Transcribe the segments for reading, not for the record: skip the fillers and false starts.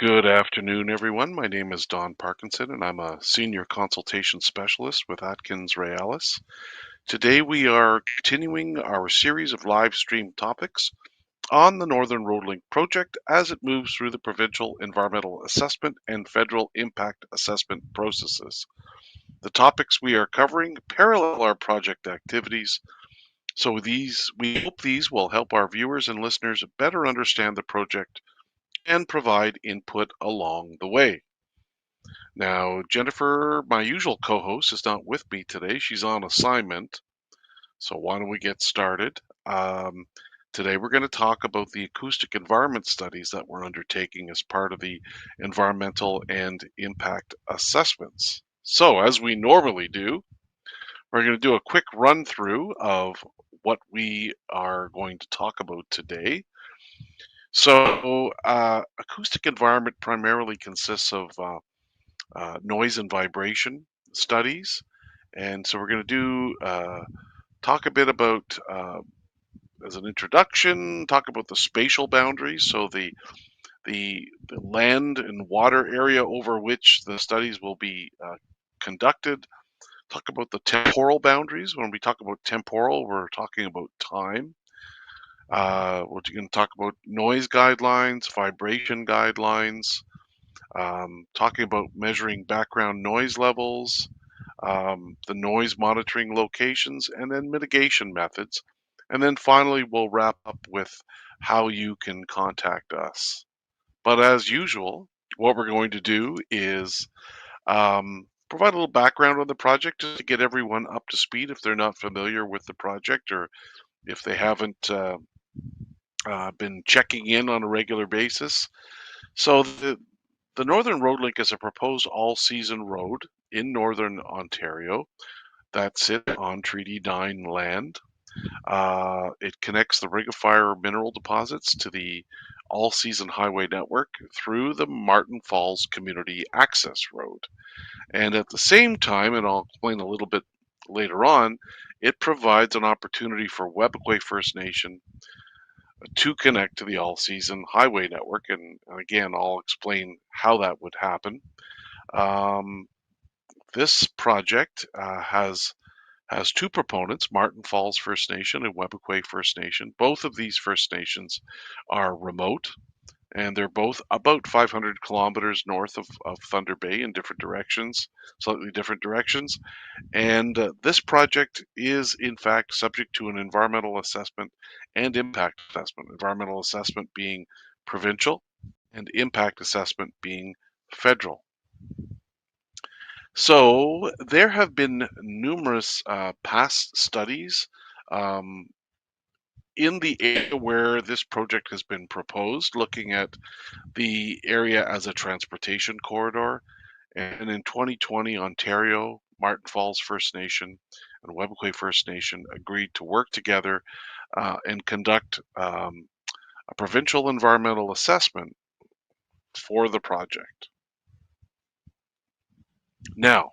Good afternoon, everyone. My name is Don Parkinson, and I'm a senior consultation specialist with Atkins Realis. Today, we are continuing our series of live stream topics on the Northern Road Link project as it moves through the provincial environmental assessment and federal impact assessment processes. The topics we are covering parallel our project activities, so we hope these will help our viewers and listeners better understand the project and provide input along the way. Now, Jennifer, my usual co-host, is not with me today. She's on assignment. So why don't we get started? Today we're going to talk about the acoustic environment studies that we're undertaking as part of the environmental and impact assessments. So as we normally do, we're going to do a quick run through of what we are going to talk about today. So acoustic environment primarily consists of noise and vibration studies. And so we're going to talk a bit about, as an introduction, talk about the spatial boundaries. So the land and water area over which the studies will be conducted. Talk about the temporal boundaries. When we talk about temporal, we're talking about time. We're going to talk about noise guidelines, vibration guidelines, talking about measuring background noise levels, the noise monitoring locations, and then mitigation methods. And then finally, we'll wrap up with how you can contact us. But as usual, what we're going to do is provide a little background on the project just to get everyone up to speed if they're not familiar with the project or if they haven't been checking in on a regular basis. So the Northern Road Link is a proposed all-season road in Northern Ontario that sits on Treaty 9 land. It connects the Ring of Fire mineral deposits to the all-season highway network through the Martin Falls Community Access Road. And at the same time, and I'll explain a little bit later on, it provides an opportunity for Webequie First Nation to connect to the all-season highway network. And again, I'll explain how that would happen. This project has two proponents, Martin Falls First Nation and Webequie First Nation. Both of these First Nations are remote, and they're both about 500 kilometers north of Thunder Bay in different directions, slightly different directions. And this project is, in fact, subject to an environmental assessment and impact assessment. Environmental assessment being provincial and impact assessment being federal. So there have been numerous past studies in the area where this project has been proposed, looking at the area as a transportation corridor. And in 2020, Ontario, Martin Falls First Nation, and Webequie First Nation agreed to work together and conduct a provincial environmental assessment for the project. Now,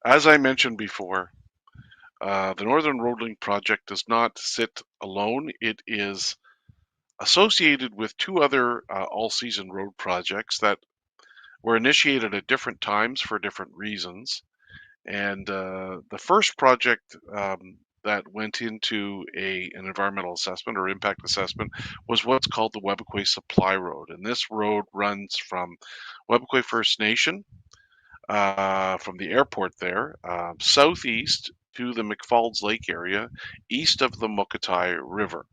as I mentioned before, the Northern Road Link project does not sit alone. It is associated with two other all-season road projects that were initiated at different times for different reasons. And the first project that went into an environmental assessment or impact assessment was what's called the Webequie Supply Road. And this road runs from Webequie First Nation, from the airport there, southeast to the McFalls Lake area, east of the Mukotai River.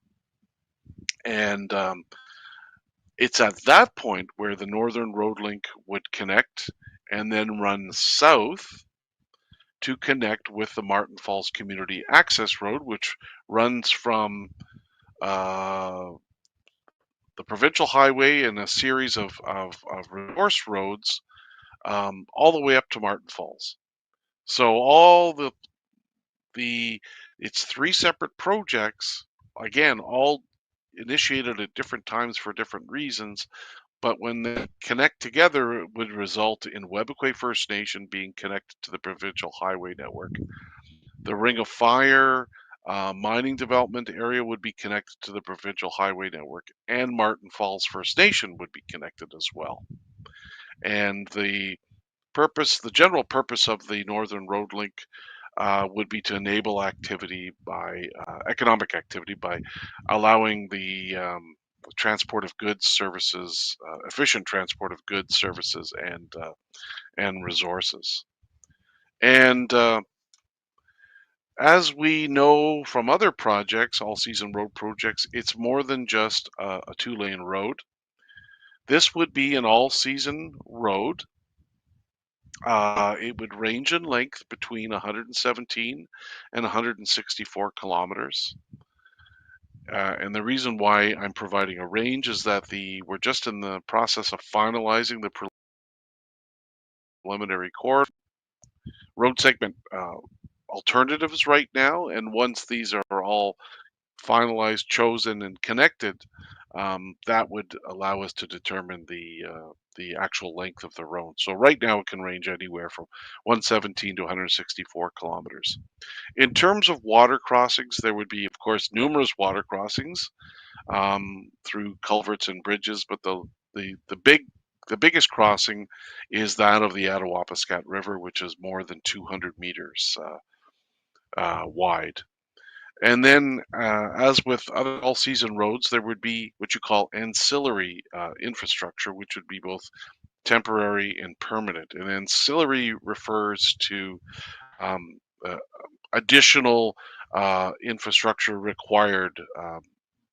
And it's at that point where the Northern Road Link would connect and then run south to connect with the Martin Falls Community Access Road, which runs from the provincial highway and a series of resource roads all the way up to Martin Falls. So all it's three separate projects, again, all initiated at different times for different reasons, but when they connect together, it would result in Webequie First Nation being connected to the provincial highway network. The Ring of Fire Mining development area would be connected to the provincial highway network, and Martin Falls First Nation would be connected as well. And the general purpose of the Northern Road Link would be to enable activity by economic activity by allowing the transport of goods, services, efficient transport of goods, services, and resources. And as we know from other projects, all-season road projects, it's more than just a two-lane road. This would be an all-season road. It would range in length between 117 and 164 kilometers. And the reason why I'm providing a range is that we're just in the process of finalizing the preliminary road segment alternatives right now. And once these are all finalized, chosen, and connected, that would allow us to determine the actual length of the road. So right now it can range anywhere from 117 to 164 kilometers. In terms of water crossings, there would be, of course, numerous water crossings through culverts and bridges, but the biggest crossing is that of the Attawapiskat River, which is more than 200 meters wide. And then, as with other all-season roads, there would be what you call ancillary infrastructure, which would be both temporary and permanent. And ancillary refers to um, uh, additional infrastructure required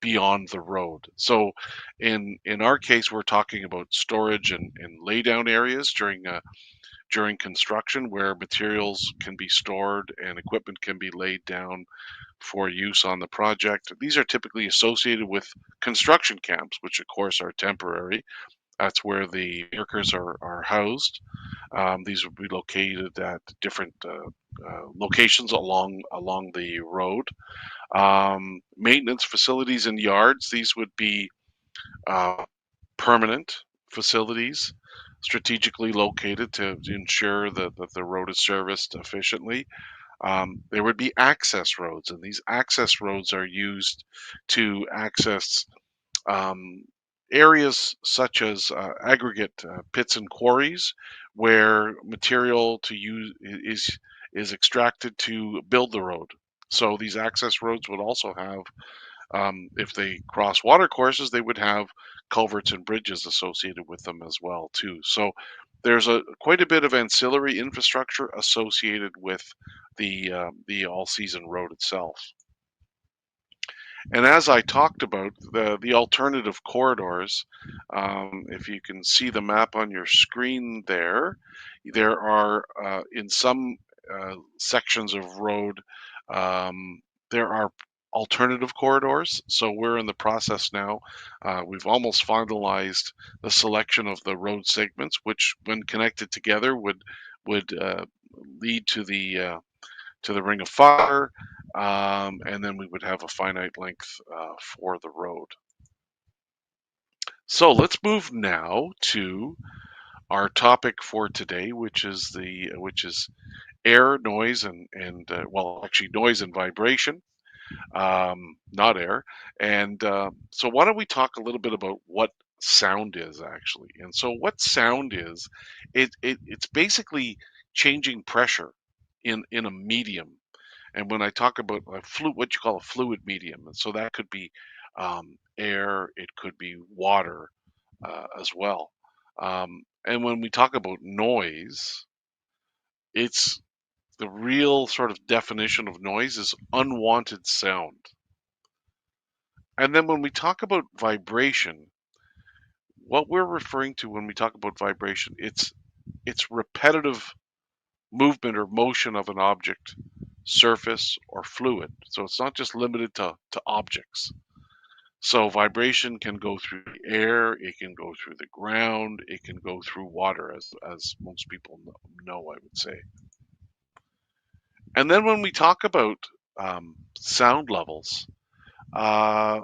beyond the road. So, in our case, we're talking about storage and laydown areas during construction, where materials can be stored and equipment can be laid down for use on the project. These are typically associated with construction camps, which of course are temporary. That's where the workers are housed. These would be located at different locations along the road. Maintenance facilities and yards, these would be uh, permanent facilities strategically located to ensure that the road is serviced efficiently. There would be access roads, and these access roads are used to access um, areas such as aggregate pits and quarries, where material to use is extracted to build the road. So these access roads would also have, if they cross water courses, they would have culverts and bridges associated with them as well too. So there's quite a bit of ancillary infrastructure associated with the all-season road itself. And as I talked about, the alternative corridors, if you can see the map on your screen there are in some sections of road, there are alternative corridors. So we're in the process now. We've almost finalized the selection of the road segments, which, when connected together, would lead to the Ring of Fire, and then we would have a finite length for the road. So let's move now to our topic for today, which is air, noise, and well, actually noise and vibration, not air. And so why don't we talk a little bit about what sound is actually? And so what sound is, it's basically changing pressure in a medium. And when I talk about what you call a fluid medium, and so that could be air, it could be water as well. And when we talk about noise, it's the real sort of definition of noise is unwanted sound. And then when we talk about vibration, what we're referring to when we talk about vibration, it's repetitive movement or motion of an object, surface, or fluid. So it's not just limited to objects. So vibration can go through the air, it can go through the ground, it can go through water, as most people know, I would say. And then when we talk about sound levels, uh,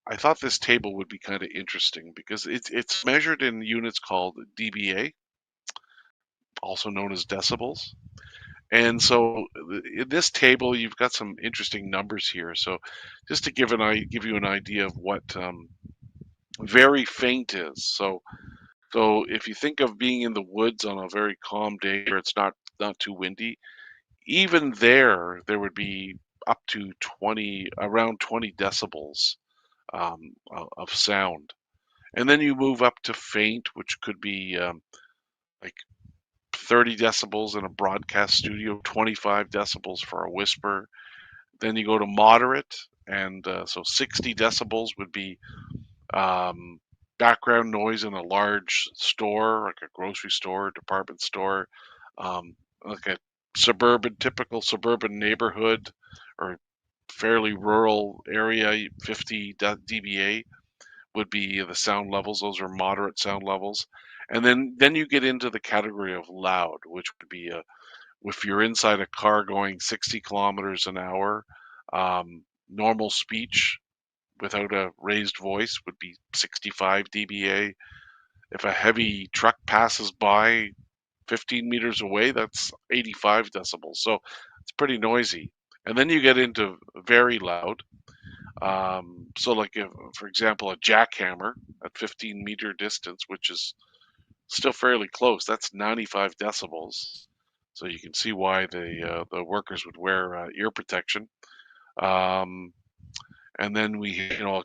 I thought this table would be kind of interesting because it's measured in units called dBA, also known as decibels. And so in this table, you've got some interesting numbers here. So just to give you an idea of what very faint is. So if you think of being in the woods on a very calm day where it's not too windy, even there would be up to 20, around 20 decibels of sound. And then you move up to faint, which could be like 30 decibels in a broadcast studio, 25 decibels for a whisper. Then you go to moderate, and so 60 decibels would be um, background noise in a large store, like a grocery store, department store, like a typical suburban neighborhood or fairly rural area. 50 dBA would be the sound levels. Those are moderate sound levels. And then you get into the category of loud, which would be if you're inside a car going 60 kilometers an hour, normal speech without a raised voice would be 65 dBA. If a heavy truck passes by 15 meters away, that's 85 decibels. So it's pretty noisy. And then you get into very loud. So like if, for example, a jackhammer at 15-meter distance, which is still fairly close, that's 95 decibels. So you can see why the workers would wear ear protection. Um, and then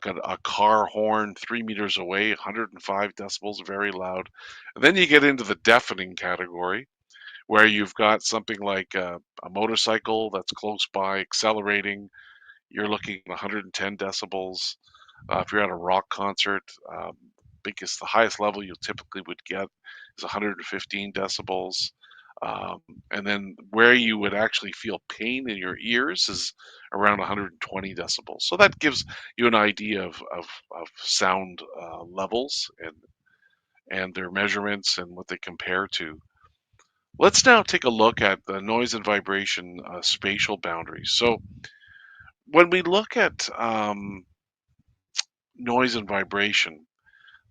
got a car horn 3 meters away, 105 decibels, very loud. And then you get into the deafening category, where you've got something like a motorcycle that's close by accelerating. You're looking at 110 decibels. If you're at a rock concert, the highest level you typically would get is 115 decibels. Um, and then where you would actually feel pain in your ears is around 120 decibels. So that gives you an idea of sound levels and their measurements and what they compare to. Let's now take a look at the noise and vibration spatial boundaries. So when we look at noise and vibration,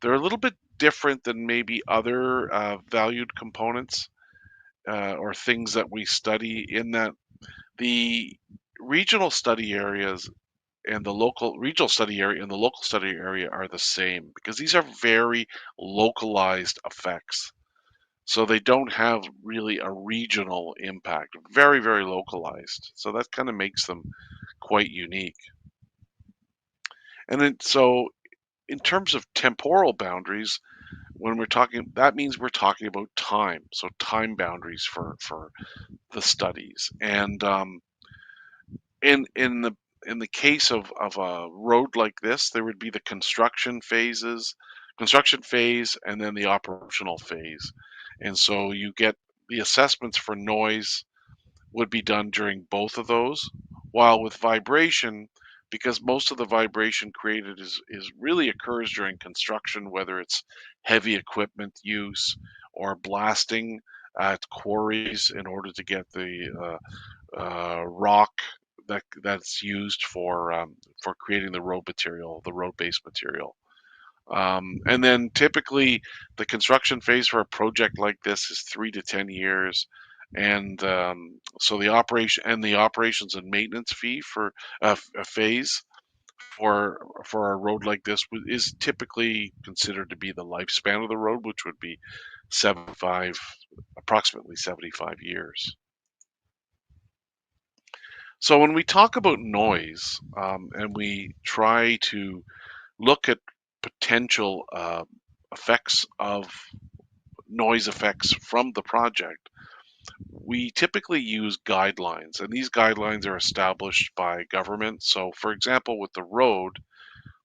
they're a little bit different than maybe other valued components or things that we study, in that the regional study areas and the local regional study area and the local study area are the same, because these are very localized effects. So they don't have really a regional impact, very, very localized. So that kind of makes them quite unique. And then, so in terms of temporal boundaries, when we're talking, that means we're talking about time. So time boundaries for the studies. And in the case of a road like this, there would be the construction phase, and then the operational phase. And so you get the assessments for noise would be done during both of those. While with vibration, because most of the vibration created is really occurs during construction, whether it's heavy equipment use or blasting at quarries in order to get the rock that's used for creating the road material, the road base material. And then typically the construction phase for a project like this is 3 to 10 years. And so the operations and maintenance fee for a phase for a road like this is typically considered to be the lifespan of the road, which would be 75, approximately 75 years. So when we talk about noise, and we try to look at potential effects of noise effects from the project, we typically use guidelines, and these guidelines are established by government. So for example, with the road,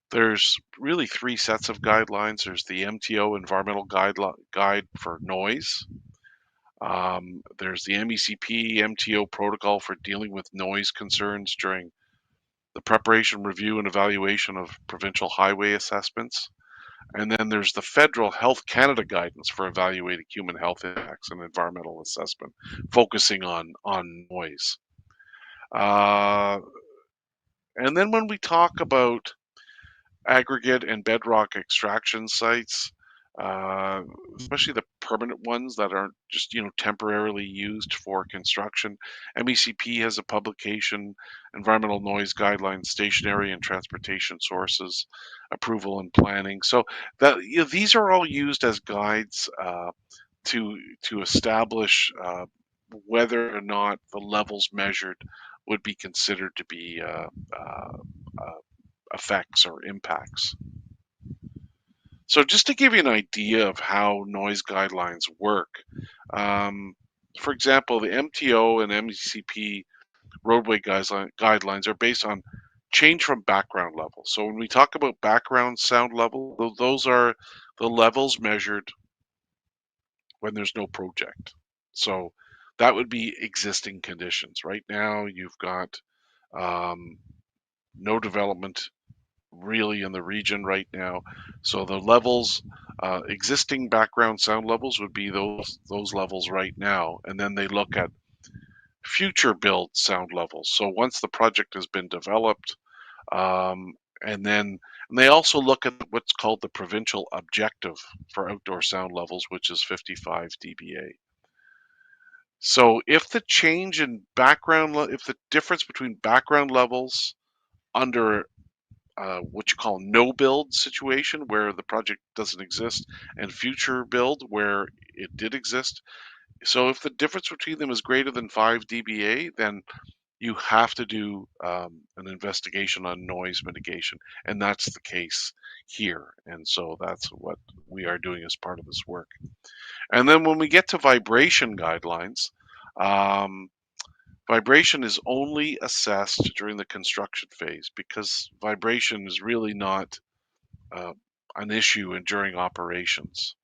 there's really three sets of guidelines. There's the MTO Environmental Guide for Noise. There's the MECP MTO protocol for dealing with noise concerns during the preparation, review, and evaluation of provincial highway assessments. And then there's the Federal Health Canada guidance for evaluating human health impacts and environmental assessment, focusing on noise. Uh, and then when we talk about aggregate and bedrock extraction sites, uh, especially the permanent ones that aren't just, temporarily used for construction. MECP has a publication, Environmental Noise Guidelines, Stationary and Transportation Sources, Approval and Planning. So that these are all used as guides to establish whether or not the levels measured would be considered to be effects or impacts. So just to give you an idea of how noise guidelines work, um, for example, the MTO and MECP roadway guidelines are based on change from background levels. So when we talk about background sound level, those are the levels measured when there's no project. So that would be existing conditions. Right now, you've got um, no development really in the region right now. So the levels, existing background sound levels would be those levels right now, and then they look at future build sound levels. So once the project has been developed, um, and they also look at what's called the provincial objective for outdoor sound levels, which is 55 dBA. So if the change in if the difference between background levels under what you call no build situation where the project doesn't exist and future build where it did exist. So if the difference between them is greater than 5 dBA, then you have to do an investigation on noise mitigation. And that's the case here. And so that's what we are doing as part of this work. And then when we get to vibration guidelines, um, vibration is only assessed during the construction phase because vibration is really not uh, an issue and during operations.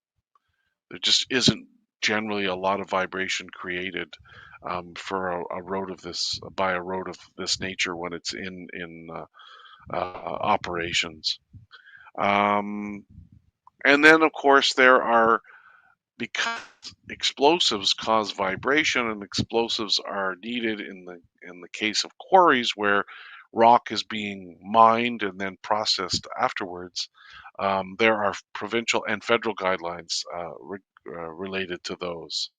There just isn't generally a lot of vibration created for a road of this by a road of this nature when it's in operations. Um, and then, of course, there are because explosives cause vibration and explosives are needed in the case of quarries where rock is being mined and then processed afterwards. There are provincial and federal guidelines related to those.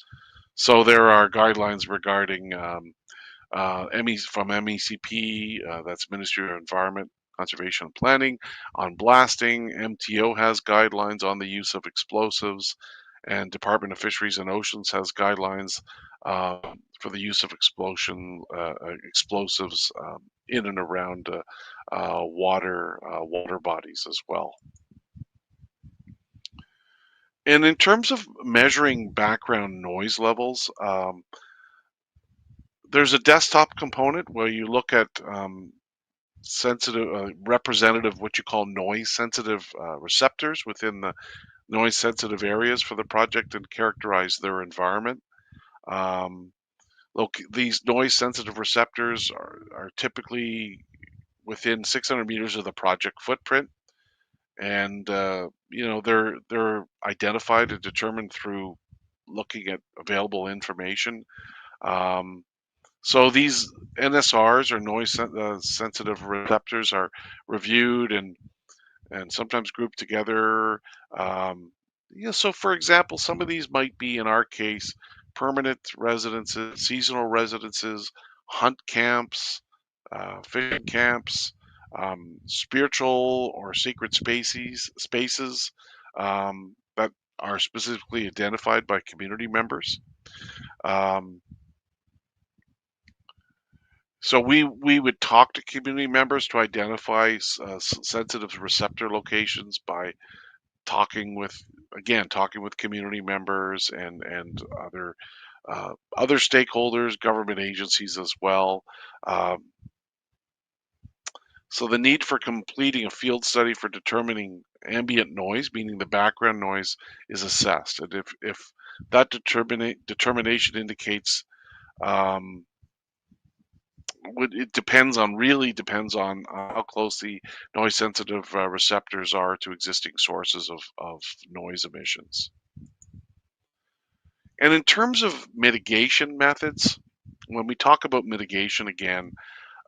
So there are guidelines regarding from MECP, that's Ministry of Environment, Conservation and Planning, on blasting. MTO has guidelines on the use of explosives, and Department of Fisheries and Oceans has guidelines for the use of explosives in and around water bodies as well. And in terms of measuring background noise levels, there's a desktop component where you look at sensitive, representative, what you call noise sensitive receptors within the noise sensitive areas for the project and characterize their environment. Look, these noise sensitive receptors are typically within 600 meters of the project footprint, and they're identified and determined through looking at available information. Um, So these NSRs or noise sensitive receptors are reviewed and sometimes grouped together. So for example, some of these might be, in our case, permanent residences, seasonal residences, hunt camps, fishing camps, spiritual or sacred spaces that are specifically identified by community members. Um, So we would talk to community members to identify sensitive receptor locations by talking with community members and other stakeholders, government agencies as well. Um, so the need for completing a field study for determining ambient noise, meaning the background noise, is assessed, and if that determination indicates um, really depends on how close the noise sensitive receptors are to existing sources of noise emissions. And in terms of mitigation methods, when we talk about mitigation again,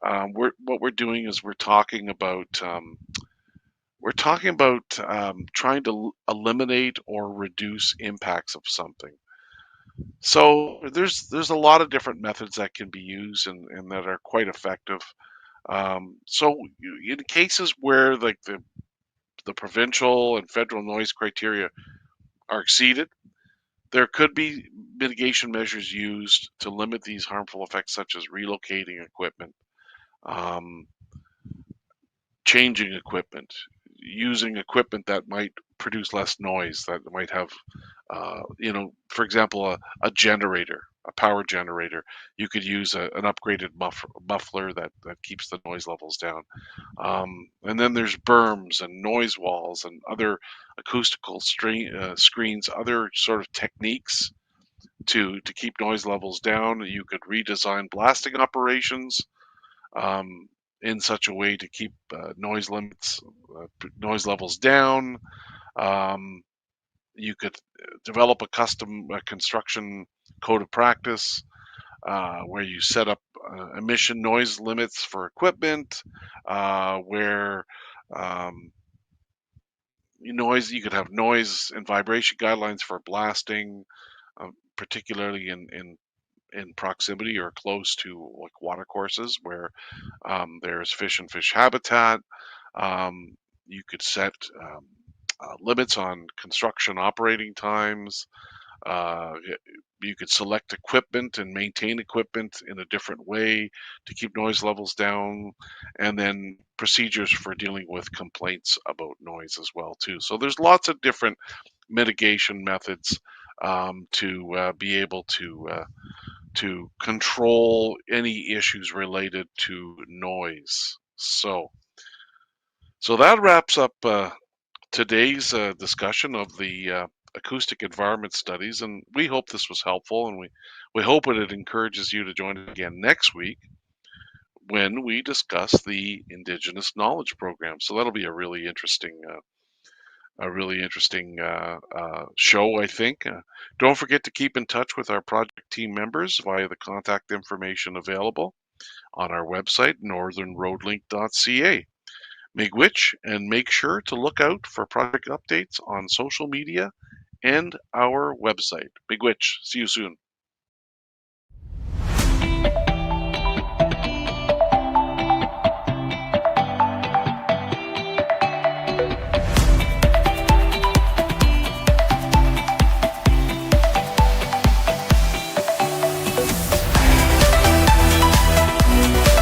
what we're doing is we're talking about we're talking about trying to eliminate or reduce impacts of something. So there's a lot of different methods that can be used and that are quite effective. So in cases where like the provincial and federal noise criteria are exceeded, there could be mitigation measures used to limit these harmful effects, such as relocating equipment, um, changing equipment, using equipment that might produce less noise, that might have, for example, a generator, a power generator. You could use an upgraded muffler that keeps the noise levels down. And then there's berms and noise walls and other acoustical screens, other sort of techniques to keep noise levels down. You could redesign blasting operations um, in such a way to keep noise levels down. Um, you could develop a custom construction code of practice where you set up emission noise limits for equipment, where um, you could have noise and vibration guidelines for blasting, particularly in proximity or close to like water courses where there's fish and fish habitat. Um, you could set limits on construction operating times. Uh, you could select equipment and maintain equipment in a different way to keep noise levels down, and then procedures for dealing with complaints about noise as well too. So there's lots of different mitigation methods to be able to control any issues related to noise. So that wraps up today's discussion of the Acoustic Environment Studies, and we hope this was helpful, and we hope it encourages you to join us again next week when we discuss the Indigenous Knowledge Program. So that'll be a really interesting show, I think. Don't forget to keep in touch with our project team members via the contact information available on our website, northernroadlink.ca. Miigwech, and make sure to look out for project updates on social media and our website. Miigwech, see you soon.